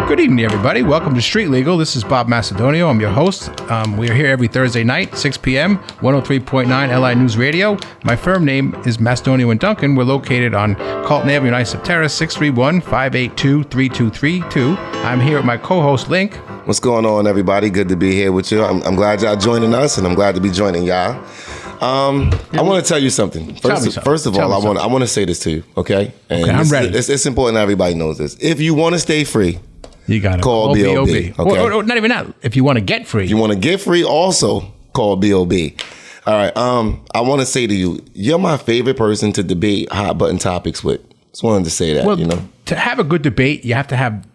Good evening, everybody. Welcome to Street Legal. This is Bob Macedonio. I'm your host. We are here every Thursday night, 6 p.m., 103.9 LI News Radio. My firm name is Macedonio & Duncan. We're located on Carlton Avenue, Islip Terrace, 631-582-3232. I'm here with my co-host, Link. What's going on, everybody? Good to be here with you. I'm glad y'all joining us, and I'm glad to be joining y'all. I want to tell you something. First of all, I want to say this to you, okay? And okay, I'm ready. It's important that everybody knows this. If you want to stay free, you got to call BOB. Okay? Or not even that. If you want to get free. If you want to get free, also call BOB. All right. I want to say to you, you're my favorite person to debate hot button topics with. Just wanted to say that, well, to have a good debate, you have to have,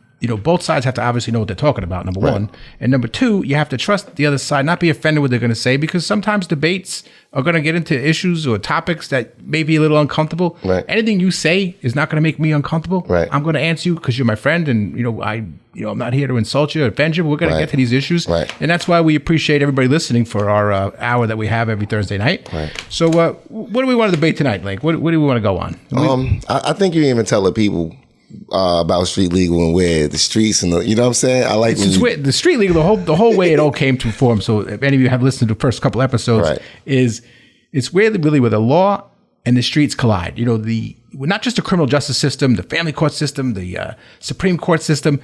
both sides have to obviously know what they're talking about, number one. And number two, you have to trust the other side, not be offended with what they're going to say, because sometimes debates are going to get into issues or topics that may be a little uncomfortable. Right. Anything you say is not going to make me uncomfortable. Right. I'm going to answer you because you're my friend, and I'm not here to insult you or offend you. But we're going to get to these issues, and that's why we appreciate everybody listening for our hour that we have every Thursday night. Right. So, what do we want to debate tonight, Link? What do we want to go on? I think you even tell the people about street legal and where the streets and you know what I'm saying. I like the street legal. The whole way it all came to form. So if any of you have listened to the first couple episodes, it's where the law and the streets collide. Not just the criminal justice system, the family court system, the Supreme Court system.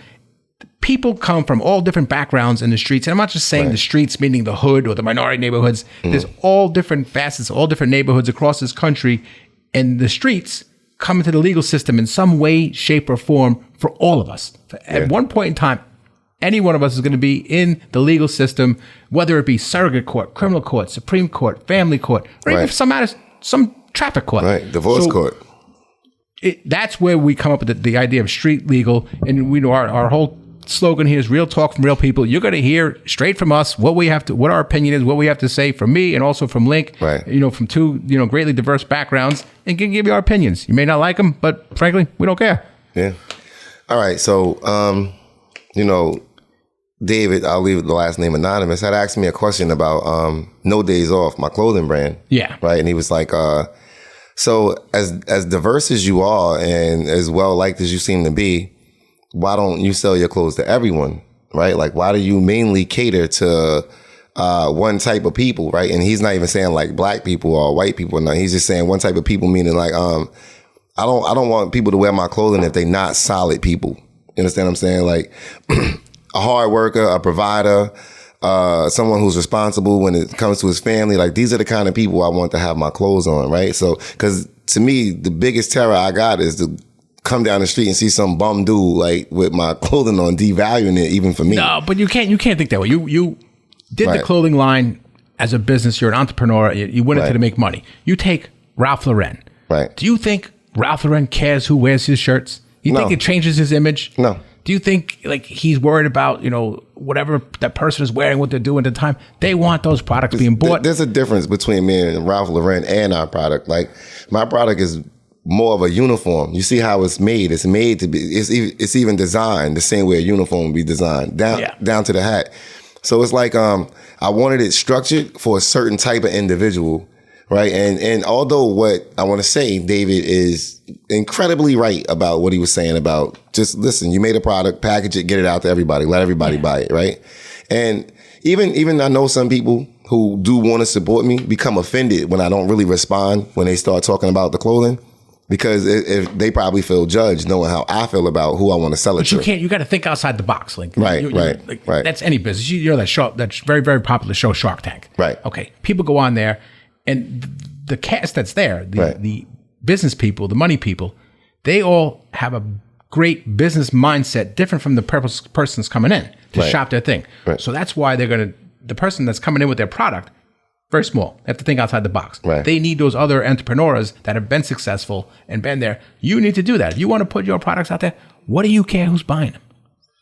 People come from all different backgrounds in the streets. And I'm not just saying the streets, meaning the hood or the minority neighborhoods. There's all different facets, all different neighborhoods across this country, and the streets come into the legal system in some way, shape, or form for all of us. At one point in time, any one of us is going to be in the legal system, whether it be surrogate court, criminal court, Supreme Court, family court, or even some traffic court. Right, divorce court. That's where we come up with the idea of street legal. And we know our whole slogan here is real talk from real people. You're going to hear straight from us what our opinion is, what we have to say from me and also from Link, from two, greatly diverse backgrounds, and can give you our opinions. You may not like them, but frankly, we don't care. Yeah. All right. So, David, I'll leave the last name anonymous, had asked me a question about No Days Off, my clothing brand. Yeah. Right. And he was like, so as diverse as you are and as well liked as you seem to be, why don't you sell your clothes to everyone, right? Like, why do you mainly cater to one type of people, right? And he's not even saying like black people or white people. No, he's just saying one type of people, meaning like, I don't want people to wear my clothing if they're not solid people. You understand what I'm saying? Like a hard worker, a provider, someone who's responsible when it comes to his family. Like, these are the kind of people I want to have my clothes on, right? So, because to me, the biggest terror I got is to come down the street and see some bum dude like with my clothing on, devaluing it even for me. No, but you can't think that way. You did the clothing line as a business. You're an entrepreneur. You went into to make money. You take Ralph Lauren. Right. Do you think Ralph Lauren cares who wears his shirts? You think it changes his image? No. Do you think like he's worried about, whatever that person is wearing, what they're doing at the time? They want those products being bought. There's a difference between me and Ralph Lauren and our product. Like, my product is more of a uniform. You see how it's made. It's made to be, it's even designed the same way a uniform would be designed, down to the hat. So it's like, I wanted it structured for a certain type of individual, right? And although what I want to say, David is incredibly right about what he was saying about just listen, you made a product, package it, get it out to everybody, let everybody buy it, right? And even I know some people who do want to support me become offended when I don't really respond when they start talking about the clothing. Because if they probably feel judged knowing how I feel about who I want to sell it to. But you got to think outside the box, Link. Right. That's any business. You know that very, very popular show, Shark Tank. Right. Okay. People go on there, and the cast that's there, the business people, the money people, they all have a great business mindset, different from the person's coming in to shop their thing. Right. So that's why the person that's coming in with their product, very small. They have to think outside the box. Right. They need those other entrepreneurs that have been successful and been there. You need to do that. If you want to put your products out there, what do you care who's buying them?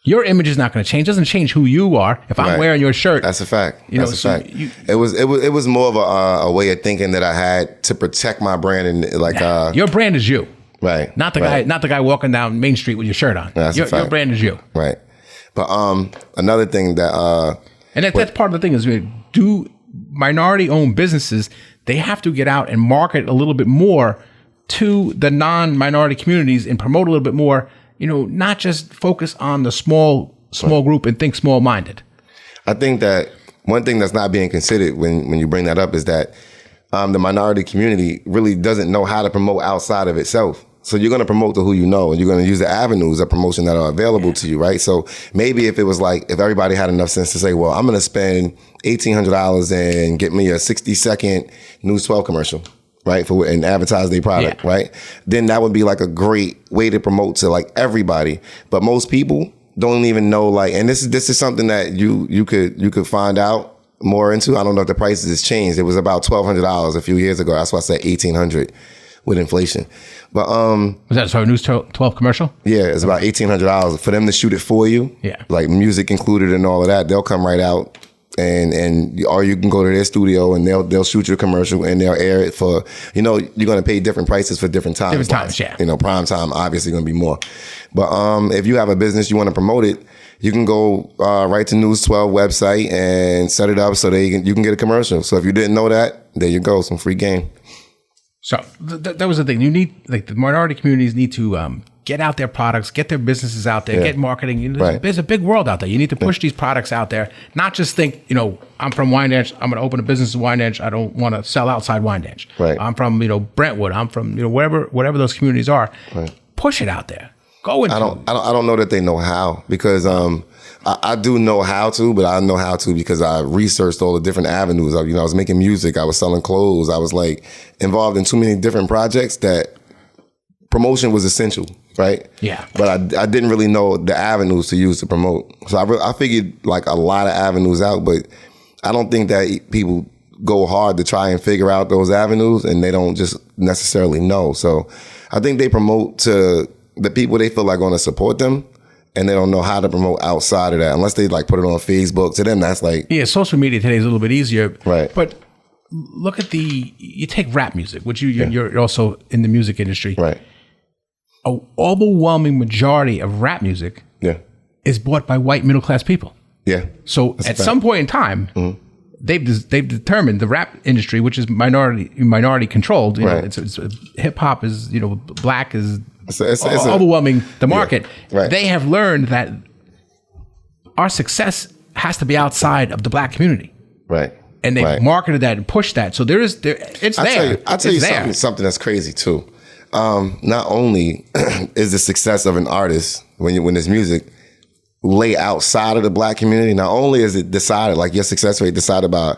Your image is not going to change. It doesn't change who you are. If I'm wearing your shirt, that's a fact. That's a fact. It was more of a way of thinking that I had to protect my brand and like your brand is you, right? Not the guy walking down Main Street with your shirt on. That's a fact. Your brand is you, right? But another thing that that's part of the thing is minority-owned businesses, they have to get out and market a little bit more to the non-minority communities and promote a little bit more not just focus on the small group and think small-minded? I think that one thing that's not being considered when you bring that up is that the minority community really doesn't know how to promote outside of itself. So you're going to promote to who you know, and you're going to use the avenues of promotion that are available to you, right? So maybe if it was like, if everybody had enough sense to say, well, I'm going to spend $1,800 and get me a 60-second News 12 commercial, right? And advertise their product, right? Then that would be like a great way to promote to like everybody. But most people don't even know, like, and this is something that you could find out more into. I don't know if the prices has changed. It was about $1,200 a few years ago. That's why I said $1,800 with inflation. But was that a News 12 commercial? Yeah, it's about $1,800 for them to shoot it for you. Yeah, like music included and all of that. They'll come right out, and or you can go to their studio and they'll shoot your commercial and they'll air it for, you're going to pay different prices for different times. Different times, yeah. Prime time obviously going to be more. But if you have a business, you want to promote it, you can go right to News 12 website and set it up so that you can get a commercial. So if you didn't know that, there you go, some free game. So that was the thing. You need, like, the minority communities need to get out their products, get their businesses out there, get marketing. There's a big world out there. You need to push these products out there, not just think, I'm from Wyandanch, I'm going to open a business in Wyandanch. I don't want to sell outside Wyandanch. Right. I'm from, Brentwood. I'm from, whatever those communities are. Right. Push it out there. Go into I don't know that they know how, because I do know how to, but I know how to because I researched all the different avenues. I was making music, I was selling clothes, I was like involved in too many different projects that promotion was essential, right? Yeah. But I didn't really know the avenues to use to promote. So I figured like a lot of avenues out, but I don't think that people go hard to try and figure out those avenues, and they don't just necessarily know. So I think they promote to the people they feel like going to support them, and they don't know how to promote outside of that unless they like put it on Facebook. To them, that's like... Yeah, social media today is a little bit easier. Right. But look at you take rap music, which you're also in the music industry. Right. An overwhelming majority of rap music is bought by white middle-class people. Yeah. So at some point in time, they've determined the rap industry, which is minority controlled. It's hip hop is, black is... It's overwhelming the market. Yeah, right. They have learned that our success has to be outside of the black community. Right. And they've marketed that and pushed that. So it's there. I'll tell you something that's crazy too. Not only is the success of an artist when there's music lay outside of the black community, not only is it decided, like your success rate decided by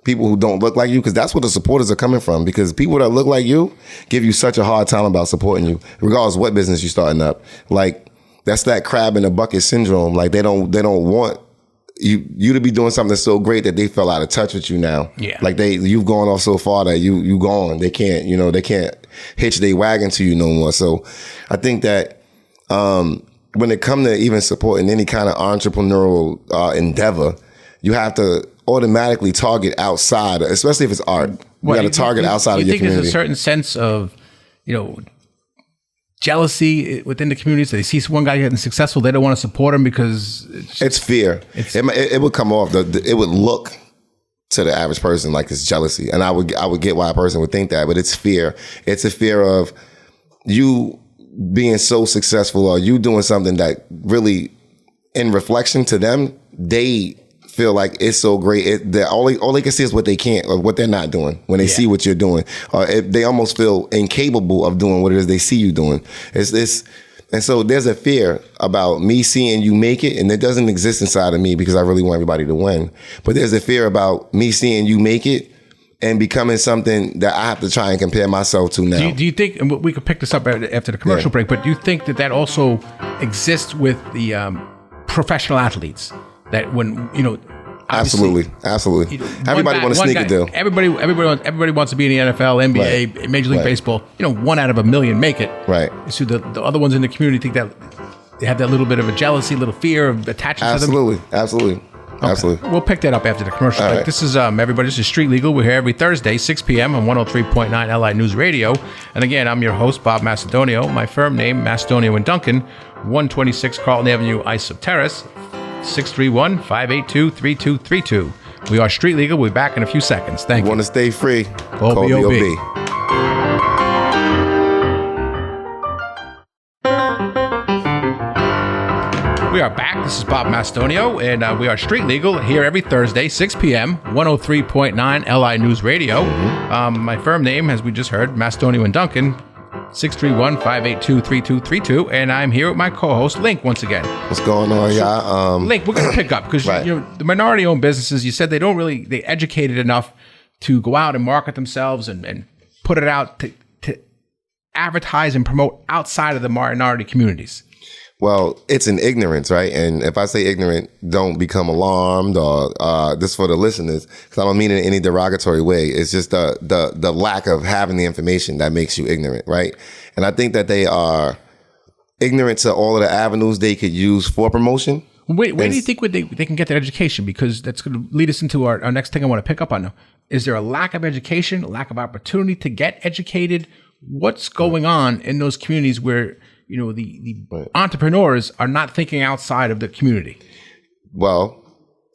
people who don't look like you, because that's where the supporters are coming from. Because people that look like you give you such a hard time about supporting you, regardless of what business you're starting up. Like, that's that crab in a bucket syndrome. Like, they don't want you to be doing something so great that they fell out of touch with you now. Yeah. Like you've gone off so far that you gone. They can't hitch their wagon to you no more. So I think that when it comes to even supporting any kind of entrepreneurial endeavor, you have to automatically target outside, especially if it's art. You got to target outside of your community. You think there's a certain sense of, jealousy within the community? So they see one guy getting successful, they don't want to support him because it's fear. It would come off. It would look to the average person like it's jealousy, and I would get why a person would think that, but it's fear. It's a fear of you being so successful, or you doing something that really, in reflection to them, they feel like it's so great. All they can see is what they can't, or what they're not doing when they see what you're doing. They almost feel incapable of doing what it is they see you doing. And so there's a fear about me seeing you make it, and it doesn't exist inside of me because I really want everybody to win. But there's a fear about me seeing you make it and becoming something that I have to try and compare myself to now. Do you think, and we could pick this up after the commercial break, but do you think that also exists with the professional athletes? That when, absolutely. Everybody wants to sneak a deal. Everybody wants to be in the NFL, NBA, Major League Baseball. 1 out of a million make it. Right. So the other ones in the community think that they have that little bit of a jealousy, little fear of attaching to them. Absolutely. We'll pick that up after the commercial break. Right. This is everybody. This is Street Legal. We're here every Thursday, 6 p.m. on 103.9 LI News Radio. And again, I'm your host, Bob Macedonio. My firm name, Macedonio and Duncan, 126 Carlton Avenue, Islip Terrace, 631-582-3232. We are Street Legal. We'll be back in a few seconds. Thank you. Want to stay free? Call B.O.B. We are back. This is Bob Mastonio, and we are Street Legal here every Thursday, 6 p.m., 103.9 LI News Radio. My firm name, as we just heard, Mastonio and Duncan, 631-582-3232, and I'm here with my co-host, Link, once again. What's going on, y'all? Link, we're going to pick up, because right. The minority-owned businesses, you said they educated enough to go out and market themselves and put it out to advertise and promote outside of the minority communities. Well, it's an ignorance, right? And if I say ignorant, don't become alarmed, or this for the listeners, because I don't mean it in any derogatory way. It's just the lack of having the information that makes you ignorant, right? And I think that they are ignorant to all of the avenues they could use for promotion. Where do you think they can get their education? Because that's going to lead us into our next thing I want to pick up on now. Is there a lack of education, a lack of opportunity to get educated? What's going on in those communities where the entrepreneurs are not thinking outside of the community? Well,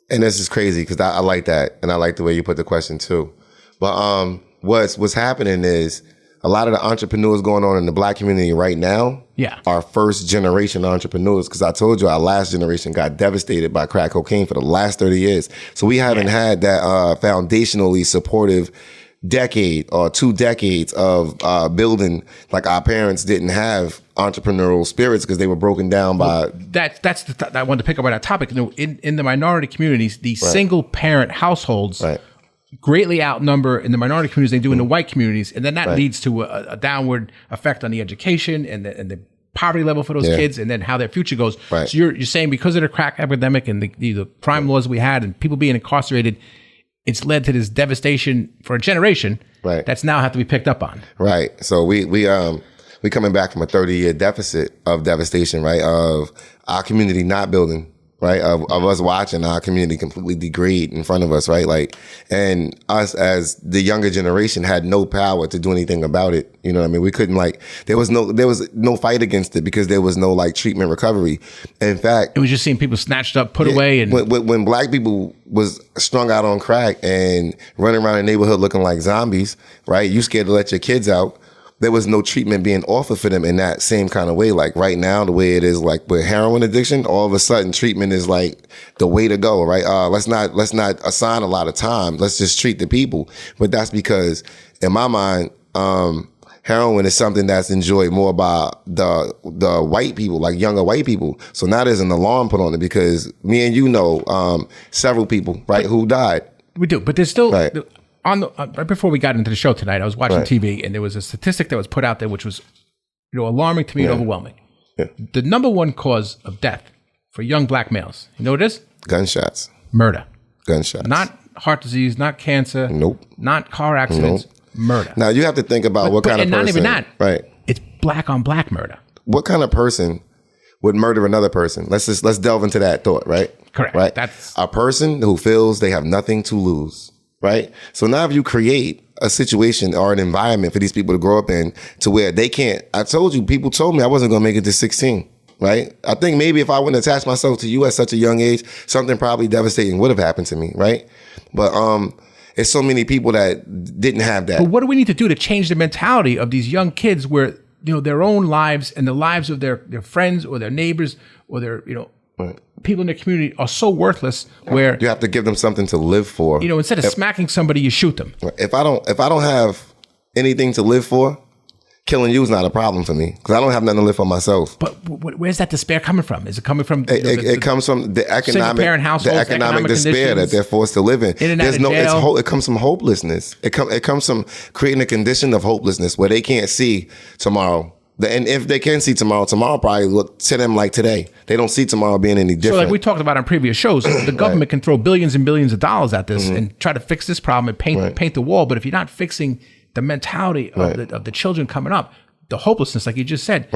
and this is crazy because I like that, and I like the way you put the question too. But what's happening is a lot of the entrepreneurs going on in the Black community right now are first generation entrepreneurs, because I told you our last generation got devastated by crack cocaine for the last 30 years. So we haven't had that foundationally supportive decade or 2 decades of building. Like our parents didn't have entrepreneurial spirits because they were broken down by. I wanted to pick up on that topic. In the minority communities, the single parent households greatly outnumber in the minority communities they do in the white communities, and then that leads to a downward effect on the education and the poverty level for those kids, and then how their future goes. So you're saying because of the crack epidemic and the crime laws we had and people being incarcerated, it's led to this devastation for a generation that's now have to be picked up on. Right. So we coming back from a 30-year deficit of devastation, right? Of our community not building, right? Of us watching our community completely degrade in front of us, right? Like, and us as the younger generation had no power to do anything about it. You know what I mean? We couldn't, there was no fight against it because there was no treatment recovery. In fact, it was just seeing people snatched up, put away. And when Black people was strung out on crack and running around the neighborhood looking like zombies, right? You scared to let your kids out. There was no treatment being offered for them in that same kind of way. Like right now, the way it is with heroin addiction, all of a sudden treatment is the way to go, right? Let's not assign a lot of time. Let's just treat the people. But that's because in my mind, heroin is something that's enjoyed more by the white people, like younger white people. So now there's an alarm put on it because me and you know several people, right, who died. We do, but there's still... right before we got into the show tonight, I was watching TV, and there was a statistic that was put out there, which was, alarming to me and overwhelming. Yeah. The number one cause of death for young Black males, you know what it is? Gunshots. Murder. Gunshots. Not heart disease, not cancer. Nope. Not car accidents. Nope. Murder. Now you have to think about what kind of person. And not even that. Right. It's Black on Black murder. What kind of person would murder another person? Let's delve into that thought, right? Correct. Right. That's a person who feels they have nothing to lose. Right. So now if you create a situation or an environment for these people to grow up in to where they can't, people told me I wasn't going to make it to 16. Right. I think maybe if I wouldn't attach myself to you at such a young age, something probably devastating would have happened to me. Right. But it's so many people that didn't have that. But what do we need to do to change the mentality of these young kids where, their own lives and the lives of their friends or their neighbors or their, people in the community are so worthless where you have to give them something to live for. Instead of smacking somebody, you shoot them. If I don't have anything to live for, killing you is not a problem for me because I don't have nothing to live for myself. But where's that despair coming from? Is it coming from? It comes from the economic despair that they're forced to live in. It comes from hopelessness. It comes from creating a condition of hopelessness where they can't see tomorrow. And if they can see tomorrow probably look to them like today. They don't see tomorrow being any different. So like we talked about on previous shows, the government can throw billions and billions of dollars at this and try to fix this problem and paint the wall. But if you're not fixing the mentality of the children coming up, the hopelessness, like you just said,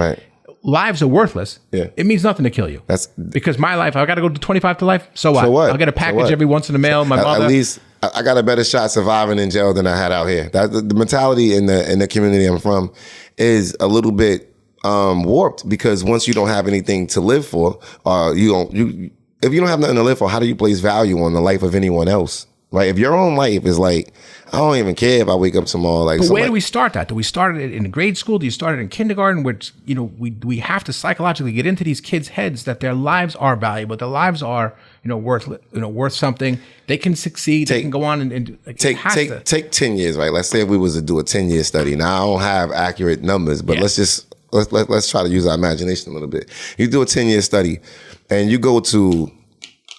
lives are worthless. Yeah. It means nothing to kill you. Because my life, I got to go to 25 to life. So what? I'll get a package every once in the mail. My mother. At least I got a better shot surviving in jail than I had out here. The mentality in the community I'm from is a little bit warped because once you don't have anything to live for, if you don't have nothing to live for, how do you place value on the life of anyone else? right? If your own life is like, I don't even care if I wake up tomorrow. Like, but so where like, do we start that? Do we start it in grade school? Do you start it in kindergarten? Which, we have to psychologically get into these kids' heads that their lives are valuable. Their lives are, worth something. They can succeed. They can go on and take 10 years, right? Let's say if we was to do a 10-year study. Now I don't have accurate numbers, but let's try to use our imagination a little bit. You do a 10-year study and you go to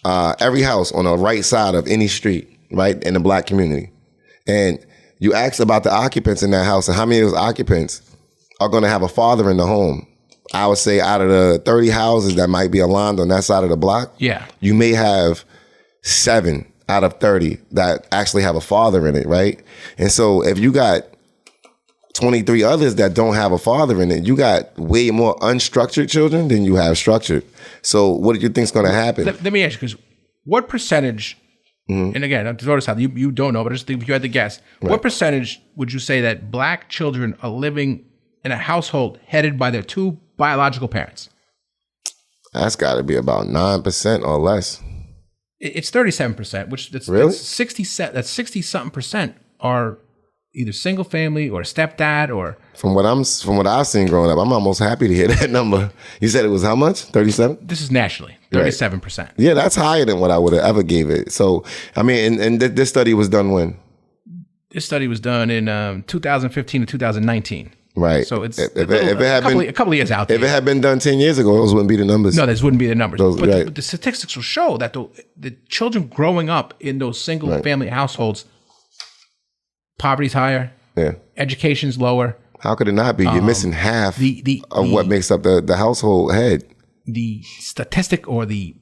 every house on the right side of any street, right, in the black community. And you ask about the occupants in that house and how many of those occupants are going to have a father in the home. I would say out of the 30 houses that might be aligned on that side of the block, you may have 7 out of 30 that actually have a father in it, right? And so if you got 23 others that don't have a father in it, you got way more unstructured children than you have structured. So what do you think is going to happen? Let me ask you, because what percentage... And again, to throw this out, you don't know, but just if you had to guess, what percentage would you say that black children are living in a household headed by their 2 biological parents? That's got to be about 9% or less. It's 37%, which that's 60-something% are either single family or a stepdad or. From what I've seen growing up, I'm almost happy to hear that number. You said it was how much? 37? This is nationally, 37%. Right. Yeah, that's higher than what I would have ever gave it. So, I mean, and this study was done when? This study was done in 2015 to 2019. Right. So it's a couple of years out there. If it had been done 10 years ago, those wouldn't be the numbers. No, those wouldn't be the numbers. But the statistics will show that the children growing up in those single family households, poverty's higher. Yeah. Education's lower. How could it not be? You're missing half of what makes up the household head. The statistic or the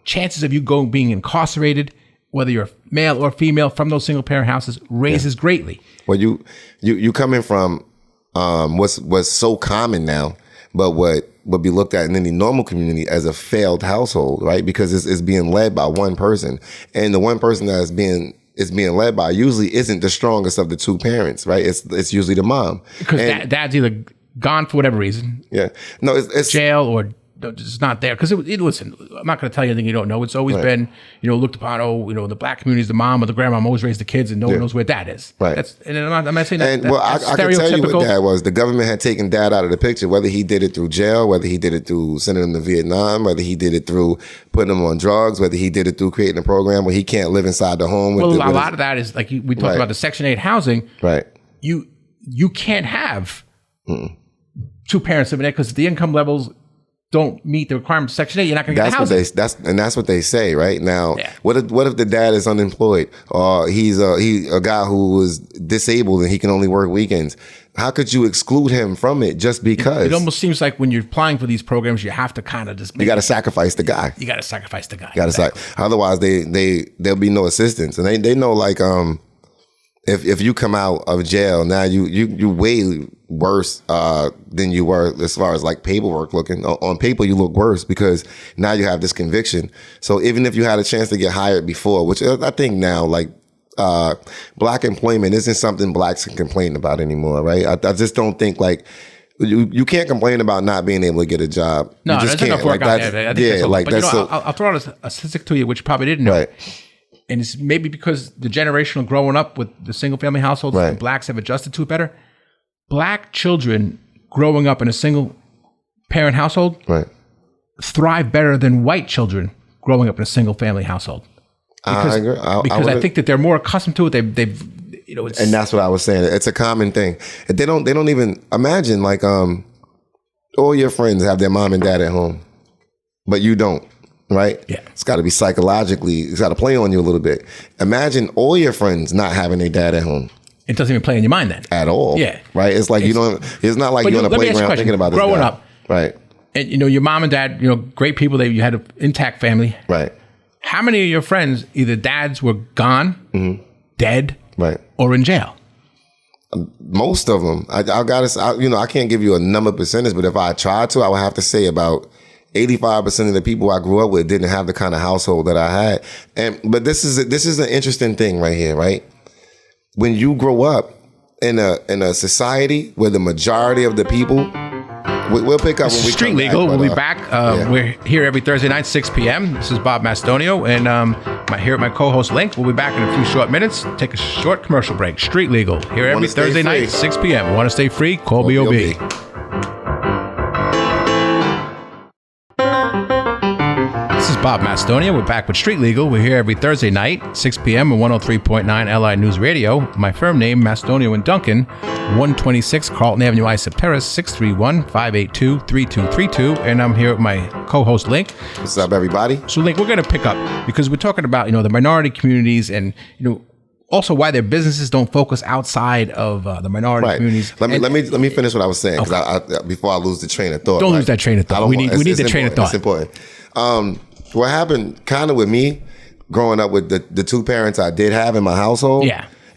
chances of you being incarcerated, whether you're male or female, from those single parent houses raises greatly. Well, you coming from what's so common now, but what would be looked at in any normal community as a failed household, right? Because it's being led by one person, and the one person that is being led by usually isn't the strongest of the 2 parents, right? It's usually the mom. Because dad's either gone for whatever reason. Yeah. No, it's jail or just not there. Because listen, I'm not going to tell you anything you don't know. It's always been, looked upon, the black community is the mom or the grandma always raised the kids and no one knows where dad is. Right. I'm not saying that. And well, I can tell you what dad was. The government had taken dad out of the picture, whether he did it through jail, whether he did it through sending him to Vietnam, whether he did it through putting him on drugs, whether he did it through creating a program where he can't live inside the home. Well, a lot of that is like we talked about the Section 8 housing. Right. You can't have 2 parents living there because the income levels don't meet the requirements of Section 8, you're not going to get housing. That's what they say, right? Now, what if the dad is unemployed or he's a guy who was disabled and he can only work weekends? How could you exclude him from it just because? It almost seems like when you're applying for these programs, you have to kind of just you got to sacrifice the guy. You got to sacrifice the guy. Otherwise, there'll be no assistance, and they know like if you come out of jail now, you way worse than you were as far as like paperwork looking. On paper, you look worse because now you have this conviction. So even if you had a chance to get hired before, which I think now like black employment isn't something blacks can complain about anymore, right? I just don't think like you can't complain about not being able to get a job. No, you just can't. Enough work out there. I'll throw out a statistic to you, which you probably didn't know. Right. And it's maybe because the generational growing up with the single family households, and blacks have adjusted to it better. Black children growing up in a single parent household thrive better than white children growing up in a single family household. Because, I agree. Because I think that they're more accustomed to it. They've and that's what I was saying. It's a common thing. They don't even imagine like all your friends have their mom and dad at home, but you don't. Right? Yeah. It's got to be psychologically, it's got to play on you a little bit. Imagine all your friends not having their dad at home. It doesn't even play in your mind then. At all. Yeah. Right? It's like it's not like you're on a playground thinking about this growing guy. Up. Right. And your mom and dad, great people, you had an intact family. Right. How many of your friends, either dads were gone, dead, or in jail? Most of them. I can't give you a number percentage, but if I tried to, I would have to say about 85% of the people I grew up with didn't have the kind of household that I had. But this is an interesting thing right here, right? When you grow up in a society where the majority of the people We'll pick up when we Street come Legal. back, We'll be back. We're here every Thursday night, 6 p.m. This is Bob Mastonio, and here at my co-host Link. We'll be back in a few short minutes. Take a short commercial break. Street Legal here every Thursday night, 6 p.m. Want to stay free? Call B.O.B. This is Bob Mastonia. We're back with Street Legal. We're here every Thursday night, 6 p.m. on 103.9 LI News Radio. My firm name, Mastonio and Duncan, 126 Carlton Avenue, Islip Terrace, 631-582-3232. And I'm here with my co-host, Link. What's up, everybody? So, Link, we're going to pick up because we're talking about, the minority communities and, also why their businesses don't focus outside of the minority communities. Let me finish what I was saying, because before I lose the train of thought. Don't lose that train of thought. We need the train of thought. It's important. What happened kind of with me growing up with the two parents I did have in my household,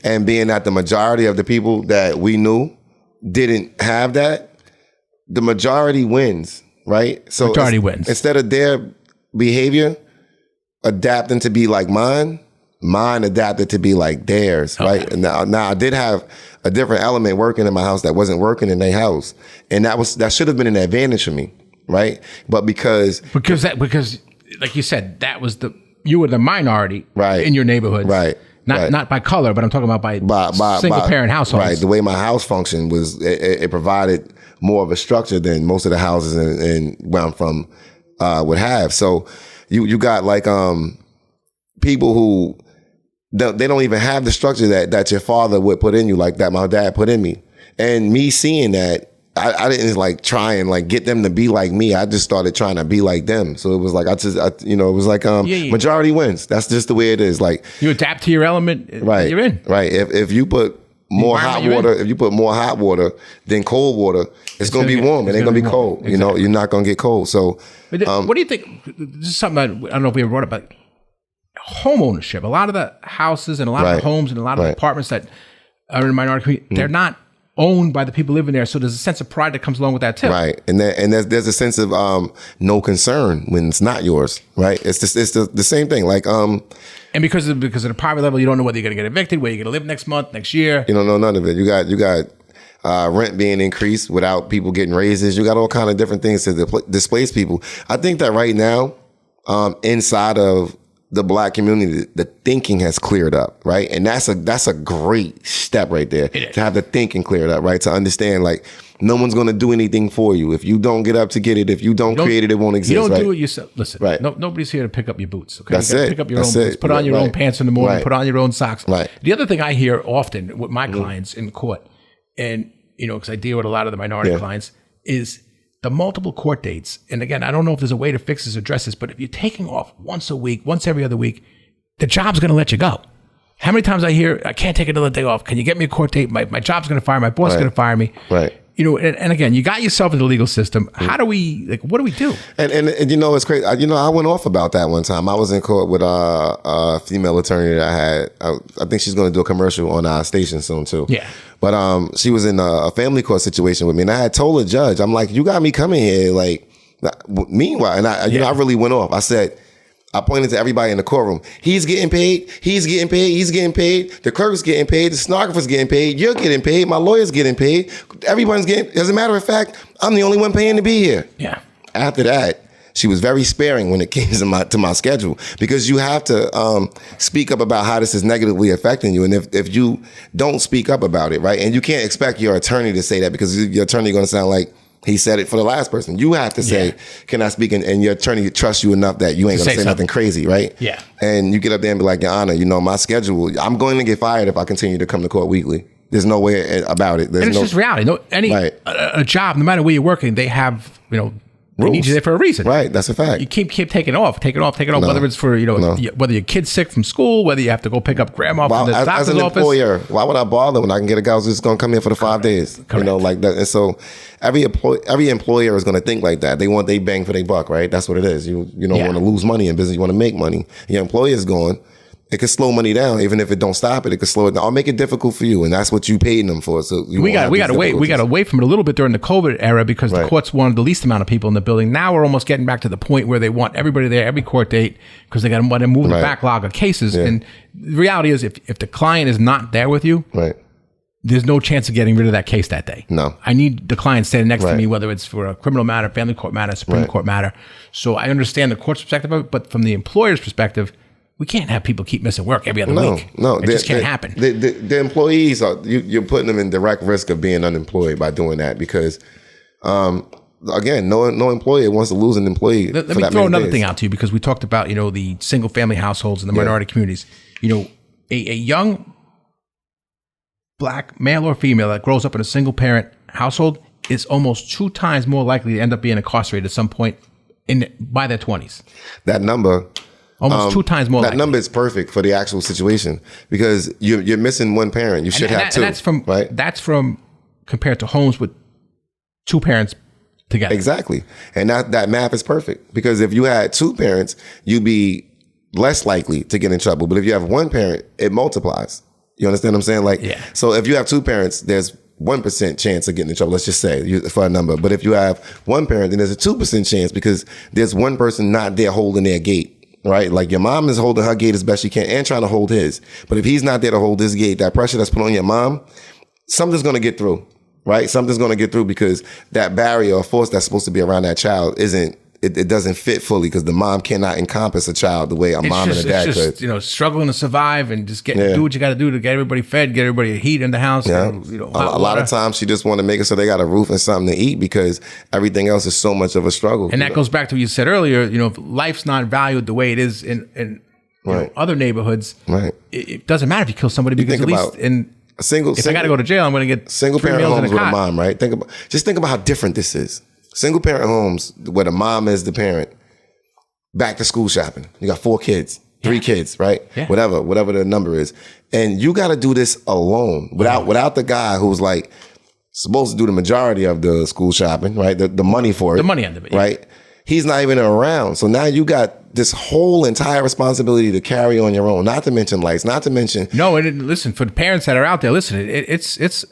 and being that the majority of the people that we knew didn't have that, the majority wins, right? So majority wins. Instead of their behavior adapting to be like mine adapted to be like theirs, right? And now I did have a different element working in my house that wasn't working in their house, and that should have been an advantage for me, right? But because like you said, you were the minority in your neighborhood, right? Not by color, but I'm talking about by single parent households. Right. The way my house functioned was it provided more of a structure than most of the houses in where I'm from would have. So you got like people who they don't even have the structure that your father would put in you, like that my dad put in me. And me seeing that, I didn't like try and like get them to be like me. I just started trying to be like them. So it was like it was like majority wins. That's just the way it is. Like you adapt to your element. Right, you're in. Right. If you put more hot water than cold water, it's gonna be warm. It ain't gonna be cold. Exactly. You're not gonna get cold. So what do you think? This is something I don't know if we ever brought up, but home ownership. A lot of the houses and a lot of the homes and a lot of the apartments that are in a minority community, they're not owned by the people living there, so there's a sense of pride that comes along with that too. Right, and there's a sense of no concern when it's not yours. Right, it's the same thing. Like and because of the poverty level, you don't know whether you're going to get evicted, where you're going to live next month, next year. You don't know none of it. You got rent being increased without people getting raises. You got all kind of different things to displace people. I think that right now, inside of the Black community, the thinking has cleared up, right? And that's a great step right there, to have the thinking cleared up, right? To understand, like, no one's going to do anything for you. If you don't get up to get it, if you don't create it, it won't exist. You don't do it yourself. Listen, nobody's here to pick up your boots. Okay, that's it. Pick up your own boots. Put on your own pants in the morning. Put on your own socks. Right. The other thing I hear often with my clients in court, and because I deal with a lot of the minority clients, is the multiple court dates. And again, I don't know if there's a way to fix this or address this, but if you're taking off once a week, once every other week, the job's going to let you go. How many times I hear, I can't take another day off. Can you get me a court date? My job's going to fire. My boss is going to fire me. Right. And again, you got yourself in the legal system. How do we, what do we do? And it's crazy. I went off about that one time. I was in court with a female attorney that I had. I think she's going to do a commercial on our station soon too. Yeah. But she was in a family court situation with me, and I had told the judge, I'm like, you got me coming here, like, meanwhile, and I really went off. I said, I pointed to everybody in the courtroom. He's getting paid. He's getting paid. He's getting paid. The clerk's getting paid. The stenographer's getting paid. You're getting paid. My lawyer's getting paid. Everyone's getting. As a matter of fact, I'm the only one paying to be here. Yeah. After that, she was very sparing when it came to my schedule, because you have to speak up about how this is negatively affecting you. And if you don't speak up about it, right, and you can't expect your attorney to say that, because your attorney is going to sound like he said it for the last person. You have to say, can I speak? And your attorney trusts you enough that you ain't going to say nothing crazy, right? Yeah. And you get up there and be like, Your Honor, my schedule, I'm going to get fired if I continue to come to court weekly. There's no way about it. It's just reality. A job, no matter where you're working, they have, they need you there for a reason. Right, that's a fact. You keep taking off, whether it's for, whether your kid's sick from school, whether you have to go pick up grandma from the doctor's as an office. Employer, why would I bother when I can get a guy who's just going to come here for the 5 days? Correct. Like that. And so every employer is going to think like that. They want their bang for their buck, right? That's what it is. You don't want to lose money in business. You want to make money. Your employer is going. It could slow money down, even if it don't stop it. It could slow it down. I'll make it difficult for you, and that's what you paid them for. So we got away from it a little bit during the COVID era, because the courts wanted the least amount of people in the building. Now we're almost getting back to the point where they want everybody there every court date, because they got to move the backlog of cases. And the reality is, if the client is not there with you, there's no chance of getting rid of that case that day. No. I need the client standing next to me, whether it's for a criminal matter, family court matter, Supreme Court matter. So I understand the court's perspective of it, but from the employer's perspective, we can't have people keep missing work every other week. No, it just can't happen. The employees you're putting them in direct risk of being unemployed by doing that because, again, no employer wants to lose an employee. Let me throw another thing out to you because we talked about the single family households and the minority communities. A young Black male or female that grows up in a single parent household is almost 2 times more likely to end up being incarcerated at some point by their 20s. That number. Almost 2 times more. That number is perfect for the actual situation because you're missing one parent. You should have 2. That's from compared to homes with 2 parents together. Exactly, and that math is perfect because if you had 2 parents, you'd be less likely to get in trouble. But if you have 1 parent, it multiplies. You understand what I'm saying? So if you have 2 parents, there's 1% chance of getting in trouble. Let's just say for a number. But if you have 1 parent, then there's a 2% chance because there's one person not there holding their gate. Right? Like your mom is holding her gate as best she can and trying to hold his. But if he's not there to hold his gate, that pressure that's put on your mom, something's going to get through. Right? Something's going to get through because that barrier or force that's supposed to be around that child it doesn't fit fully because the mom cannot encompass a child the way a mom and a dad could. Struggling to survive and just do what you got to do to get everybody fed, get everybody heat in the house. Yeah. A lot of times she just want to make it so they got a roof and something to eat because everything else is so much of a struggle. And that goes back to what you said earlier. If life's not valued the way it is in other neighborhoods, it doesn't matter if you kill somebody because at least if I got to go to jail, I'm going to get single parent homes with a mom. Right? Think about how different this is. Single parent homes where the mom is the parent, back to school shopping. You got 4 kids, 3 kids, right? Yeah. Whatever the number is. And you got to do this alone without the guy who's like supposed to do the majority of the school shopping, right? The money for it. The money end of it. Right? He's not even around. So now you got this whole entire responsibility to carry on your own, not to mention lights, not to mention. No, and listen, for the parents that are out there, listen, it's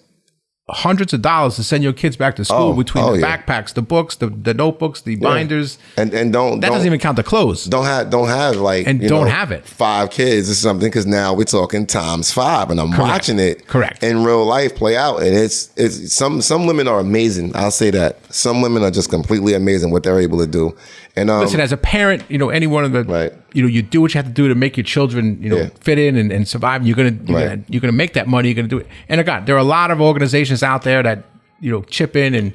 hundreds of dollars to send your kids back to school between the backpacks, the books, the notebooks, the binders, and that doesn't even count the clothes. Don't have like don't have it 5 kids or something because now we're talking times 5, and I'm watching it in real life play out, and it's some women are amazing. I'll say that some women are just completely amazing what they're able to do. And listen, as a parent, any one of the you do what you have to do to make your children fit in and survive. You're gonna make that money. You're gonna do it. And God, there are a lot of organizations out there that chip in and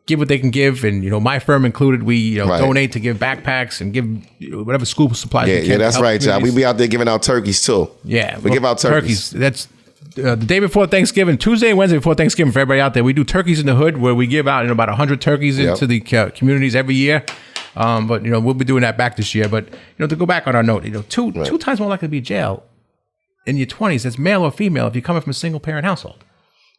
give what they can give. And my firm included, we donate to give backpacks and give whatever school supplies. we can Yeah, that's right, John. We be out there giving out turkeys too. Yeah, we give out turkeys. That's the day before Thanksgiving, Tuesday and Wednesday before Thanksgiving for everybody out there. We do turkeys in the hood where we give out about 100 turkeys into the communities every year. But we'll be doing that back this year. But to go back on our note, two times more likely to be jail in your 20s as male or female if you're coming from a single parent household.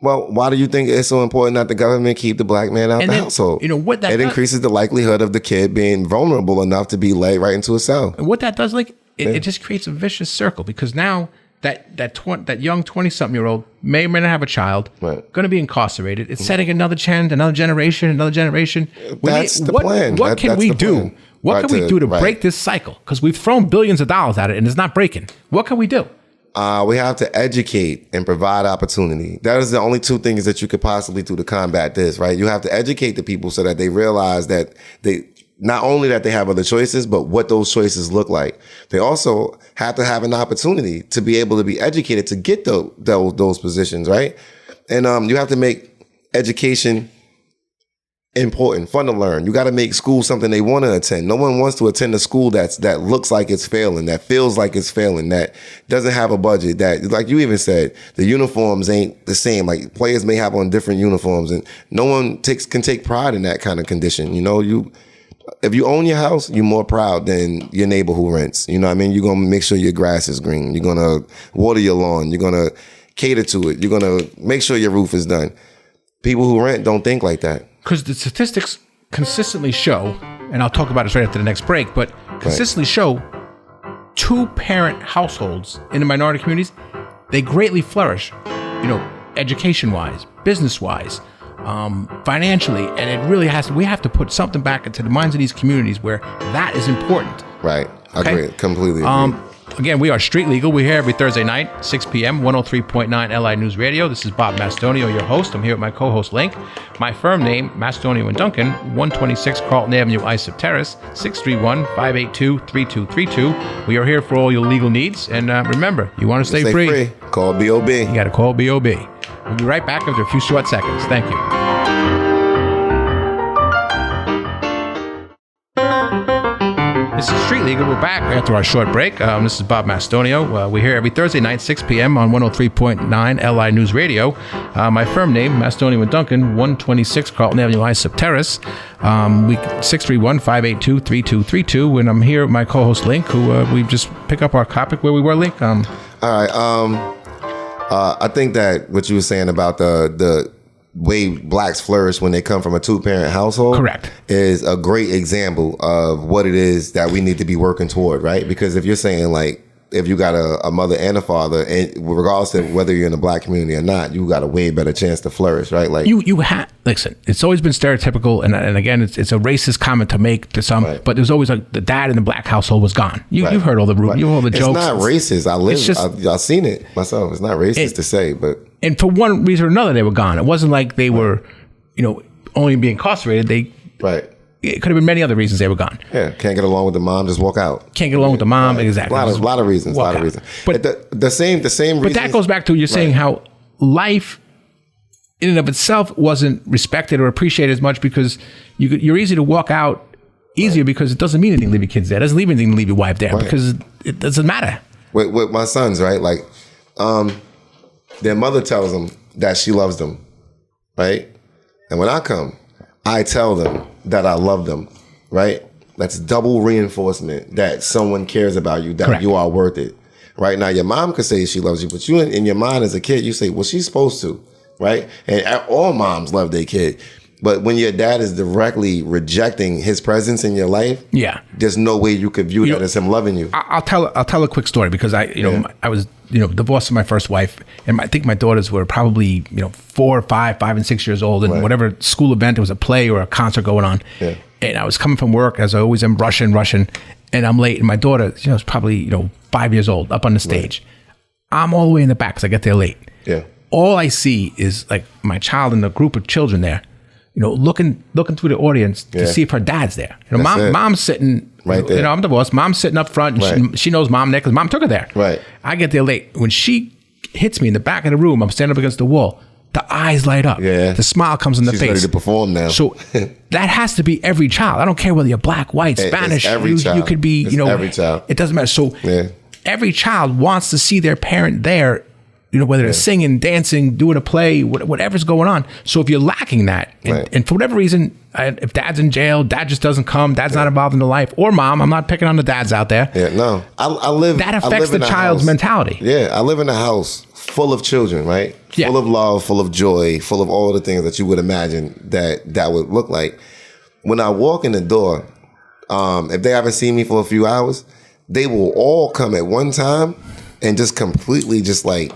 Well, why do you think it's so important that the government keep the Black man out the household? What that increases the likelihood of the kid being vulnerable enough to be led right into a cell. And what that does, it just creates a vicious circle because now that young 20-something-year-old may or may not have a child, going to be incarcerated. It's setting another generation. That's the plan. What can we do? What can we do to break this cycle? Because we've thrown billions of dollars at it and it's not breaking. What can we do? We have to educate and provide opportunity. That is the only 2 things that you could possibly do to combat this, right? You have to educate the people so that they realize that not only that they have other choices, but what those choices look like. They also have to have an opportunity to be able to be educated to get those positions, right? And you have to make education important, fun to learn. You got to make school something they want to attend. No one wants to attend a school that looks like it's failing, that feels like it's failing, that doesn't have a budget, that, like you even said, the uniforms ain't the same. Like players may have on different uniforms, and no one can take pride in that kind of condition. If you own your house, you're more proud than your neighbor who rents. You know what I mean? You're going to make sure your grass is green. You're going to water your lawn. You're going to cater to it. You're going to make sure your roof is done. People who rent don't think like that. Because the statistics consistently show, and I'll talk about this right after the next break, but consistently show 2-parent households in the minority communities, they greatly flourish, education-wise, business-wise, financially, and it really we have to put something back into the minds of these communities where that is important. Right. I agree. Completely agree. Again, we are Street Legal. We're here every Thursday night, 6 p.m., 103.9 LI News Radio. This is Bob Mastonio, your host. I'm here with my co-host, Link. My firm name, Mastonio & Duncan, 126 Carlton Avenue, Islip Terrace, 631-582-3232. We are here for all your legal needs. And remember, you want to stay free. Call BOB. You got to call BOB. We'll be right back after a few short seconds. Thank you. This is Street Legal. We're back after our short break. This is Bob Mastonio. We're here every Thursday night, 6 p.m. on 103.9 LI News Radio. My firm name, Mastonio & Duncan, 126 Carlton Avenue, Islip Terrace, 631-582-3232. And I'm here with my co-host, Link, who we just pick up our topic where we were, Link. All right. I think that what you were saying about the way blacks flourish when they come from a two-parent household, correct, is a great example of what it is that we need to be working toward, right? Because if you're saying, like, if you got a mother and a father, and regardless of whether you're in the black community or not, you got a way better chance to flourish, right? Like you have, listen, it's always been stereotypical, and again, it's a racist comment to make to some, right. But there's always like the dad in the black household was gone. You've heard all the right. You've heard all the jokes. It's not racist. I've seen it myself. It's not racist to say, but and for one reason or another, they were gone. It wasn't like they were, only being incarcerated. Right. It could have been many other reasons they were gone. Yeah, can't get along with the mom, just walk out. Can't get along with the mom, right. Exactly. A lot of reasons. But the same reason. But that goes back to you're saying how life, in and of itself, wasn't respected or appreciated as much because you're easy to walk out easier because it doesn't mean anything to leave your kids there. It doesn't mean anything to leave your wife there because it doesn't matter. With my sons, right? Like, their mother tells them that she loves them, right? And when I come, I tell them that I love them, right? That's double reinforcement that someone cares about you, that Correct. You are worth it. Right now, your mom could say she loves you, but you in your mind as a kid, you say, well, she's supposed to, right? And all moms love their kid. But when your dad is directly rejecting his presence in your life, there's no way you could view that as him loving you. I'll tell a quick story because I was divorced from my first wife, and I think my daughters were probably 4, 5, and 6 years old, and whatever school event, there was a play or a concert going on, and I was coming from work as I always am, rushing, and I'm late, and my daughter, is probably 5 years old, up on the stage. Right. I'm all the way in the back because I get there late. Yeah. All I see is like my child and a group of children there. Looking through the audience to see if her dad's there. Mom's sitting right there. I'm divorced. Mom's sitting up front. And she knows mom there because mom took her there. Right. I get there late. When she hits me in the back of the room, I'm standing up against the wall. The eyes light up. Yeah. The smile comes in the face. She's ready to perform now. So that has to be every child. I don't care whether you're black, white, Spanish. It's every child. You could be. Every child. It doesn't matter. So every child wants to see their parent there. Whether they're singing, dancing, doing a play, whatever's going on. So if you're lacking that, and for whatever reason, if dad's in jail, dad just doesn't come, dad's not involved in the life, or mom, I'm not picking on the dads out there. Yeah, no. I live. That affects the child's mentality. Yeah, I live in a house full of children, right? Yeah. Full of love, full of joy, full of all the things that you would imagine that would look like. When I walk in the door, if they haven't seen me for a few hours, they will all come at one time and just completely just like,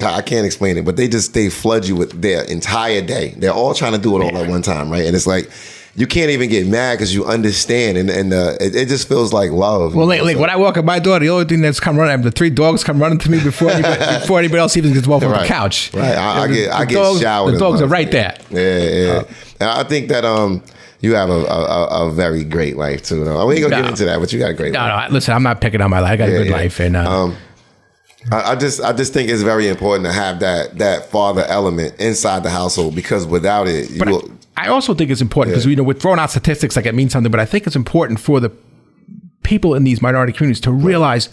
I can't explain it, but they flood you with their entire day. They're all trying to do it all at one time, right? And it's like, you can't even get mad because you understand, and it just feels like love. Well, when I walk up my door, the only thing that's come running, the 3 dogs come running to me before anybody else even gets off of the couch. Right, I get showered. The dogs are right there. Yeah. And I think that you have a very great life too. Though. We ain't gonna get into that, but you got a great life. No, listen, I'm not picking on my life. I got a good life, and I just think it's very important to have that father element inside the household, because without it, I also think it's important because we're throwing out statistics like it means something, but I think it's important for the people in these minority communities to realize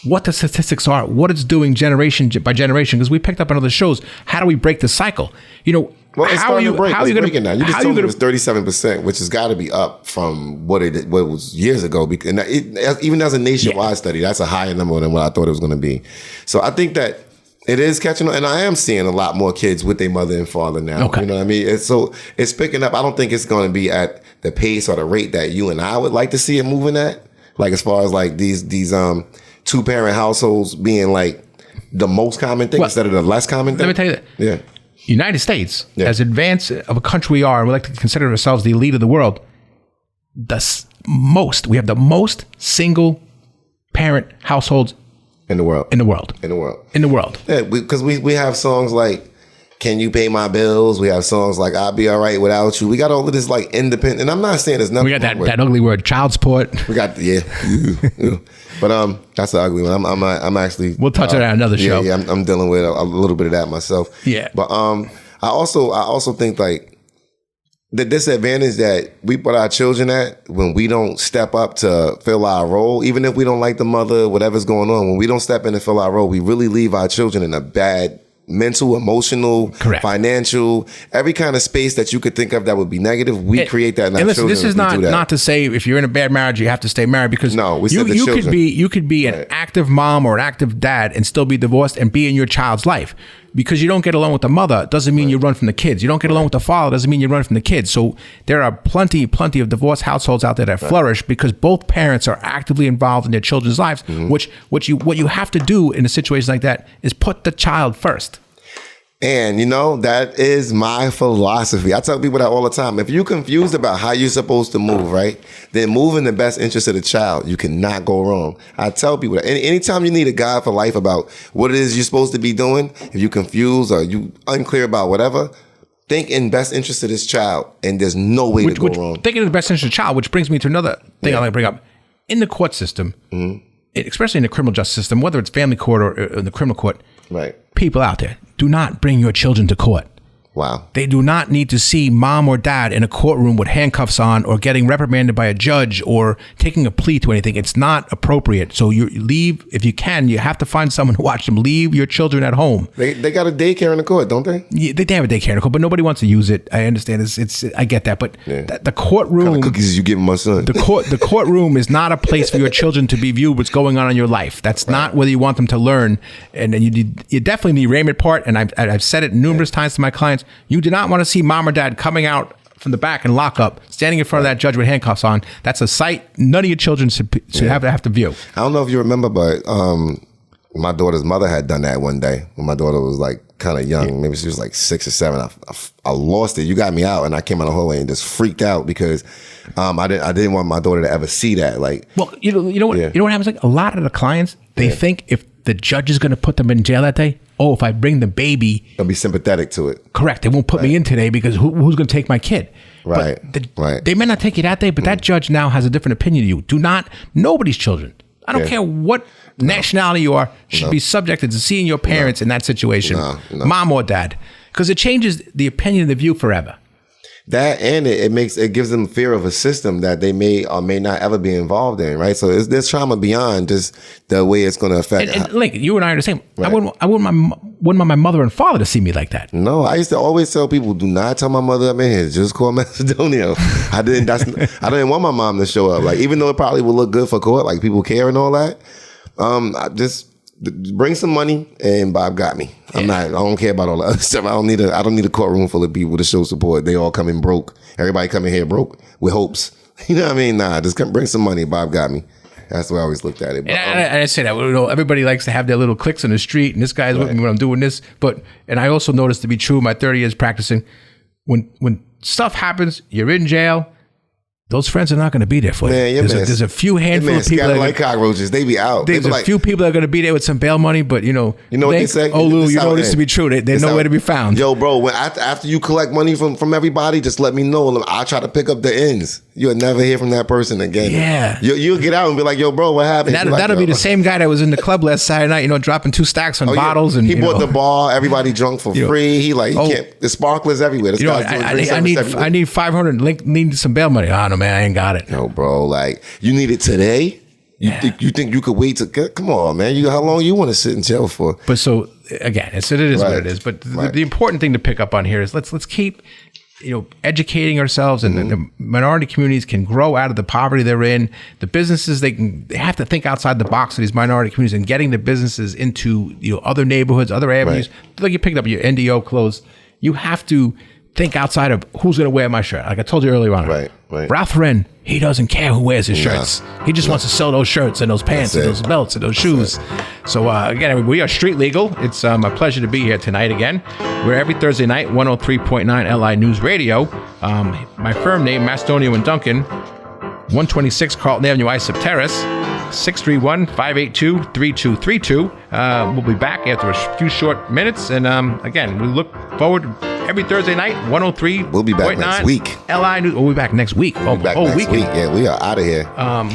what the statistics are, what it's doing generation by generation. Because we picked up on other shows, how do we break the cycle? Well, it's starting to break. It's breaking now. You just told me it was 37%, which has got to be up from what it was years ago. And even as a nationwide study, that's a higher number than what I thought it was going to be. So I think that it is catching on, and I am seeing a lot more kids with their mother and father now. Okay. You know what I mean? It's picking up. I don't think it's going to be at the pace or the rate that you and I would like to see it moving at. Like as far as like these 2-parent households being like the most common thing instead of the less common thing. Let me tell you that. Yeah. United States, as advanced of a country we are, and we like to consider ourselves the elite of the world, we have the most single parent households In the world. In the world. In the world. In the world. Yeah, because we have songs like Can You Pay My Bills? We have songs like I'll Be All Right Without You. We got all of this like independent, and I'm not saying there's nothing. We got that ugly word, child support. We got but that's the ugly one. I'm actually. We'll touch on that another show. Yeah, I'm dealing with a little bit of that myself. Yeah, but I also think like the disadvantage that we put our children at when we don't step up to fill our role, even if we don't like the mother, whatever's going on, when we don't step in and fill our role, we really leave our children in a bad mental, emotional, correct, financial, every kind of space that you could think of that would be negative. We create that in our children. This is not to say if you're in a bad marriage you have to stay married, because you could be an active mom or an active dad and still be divorced and be in your child's life. Because you don't get along with the mother doesn't mean you run from the kids. You don't get along with the father doesn't mean you run from the kids. So there are plenty of divorced households out there that flourish because both parents are actively involved in their children's lives. Mm-hmm. What you have to do in a situation like that is put the child first. And, that is my philosophy. I tell people that all the time. If you're confused about how you're supposed to move, right, then move in the best interest of the child. You cannot go wrong. I tell people that anytime you need a guide for life about what it is you're supposed to be doing, if you're confused or you unclear about whatever, think in best interest of this child, and there's no way to go wrong. Thinking in the best interest of the child, which brings me to another thing I like to bring up. In the court system, especially in the criminal justice system, whether it's family court or in the criminal court, right? People out there, do not bring your children to court. Wow. They do not need to see mom or dad in a courtroom with handcuffs on or getting reprimanded by a judge or taking a plea to anything. It's not appropriate. So you leave, if you can, you have to find someone to watch them. Leave your children at home. They got a daycare in the court, don't they? Yeah, they have a daycare in the court, but nobody wants to use it. I understand. I get that. But the courtroom... What kind of cookies you giving my son? The courtroom is not a place for your children to be viewed what's going on in your life. That's not whether you want them to learn. And then you definitely need raiment part. And I've said it numerous times to my clients. You do not want to see mom or dad coming out from the back and lock up, standing in front of that judge with handcuffs on. That's a sight none of your children should have to view. I don't know if you remember, but my daughter's mother had done that one day when my daughter was like kind of young. Maybe she was like 6 or 7. I lost it. You got me out, and I came out the hallway and just freaked out because I didn't want my daughter to ever see that. Like, well, you know what happens? Like a lot of the clients, they think if the judge is going to put them in jail that day, if I bring the baby, they'll be sympathetic to it. Correct. They won't put me in today because who's going to take my kid? Right. They may not take you that day, but that judge now has a different opinion of you. Do not, nobody's children. I don't care what nationality you are, should be subjected to seeing your parents in that situation, mom or dad, because it changes the opinion of the view forever. That, and it gives them fear of a system that they may or may not ever be involved in, right? So there's trauma beyond just the way it's going to affect. And Link, you and I are the same. Right. I wouldn't want my mother and father to see me like that. No, I used to always tell people, do not tell my mother I'm in here. Just call Macedonio. I didn't want my mom to show up. Like, even though it probably would look good for court, like people care and all that. I just bring some money and Bob got me. I don't care about all the other stuff. I don't need a courtroom full of people to show support. They all come in broke. Everybody come in here broke with hopes. You know what I mean? Nah, just bring some money. Bob got me. That's the way I always looked at it. But, and I say that, everybody likes to have their little cliques on the street, and this guy's with me when I'm doing this. And I also noticed to be true, my 30 years practicing, when stuff happens, you're in jail, those friends are not going to be there for you. There's a few handful of people that like cockroaches. They be out. There's a few people that are going to be there with some bail money, but you know what they say. Oh, Lou, you know this to be true. They're nowhere to be found. Yo, bro, after you collect money from everybody, just let me know. I'll try to pick up the ends. You'll never hear from that person again. Yeah, you'll get out and be like, yo, bro, what happened? That'll be the same guy that was in the club last Saturday night. Dropping 2 stacks on bottles, and he bought the bar. Everybody drunk for free. He can't. The sparklers everywhere. This guy's doing I need 500. Link need some bail money. Oh no, man, I ain't got it. No, bro, like you need it today. You think you could wait to come on, man? How long you want to sit in jail for? But so again, it is what it is. But the important thing to pick up on here is let's keep educating ourselves, and the minority communities can grow out of the poverty they're in. The businesses they have to think outside the box of these minority communities and getting the businesses into other neighborhoods, other avenues. Like you picked up your NDO clothes, you have to think outside of who's going to wear my shirt. Like I told you earlier on, right. Ralph Lauren, he doesn't care who wears his shirts. He just wants to sell those shirts and those pants and those belts and those shoes. So again, we are Street Legal. It's my pleasure to be here tonight again. We're every Thursday night, 103.9 LI News Radio. My firm name, Macedonio and Duncan, 126 Carlton Avenue, Islip Terrace. 631-582-3232. We'll be back after a few short minutes. And again, we look forward to every Thursday night, 103. We'll be back next week. LI News. We'll be back next week. We'll be back next week. Yeah, we are out of here.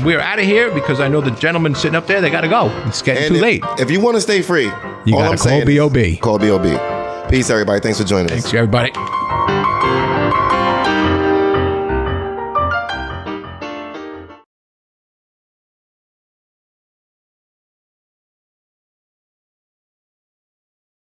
We are out of here because I know the gentleman sitting up there, they got to go. It's getting too late. If you want to stay free, you got to call B.O.B. Call B.O.B. Peace, everybody. Thanks for joining us. Thanks, everybody.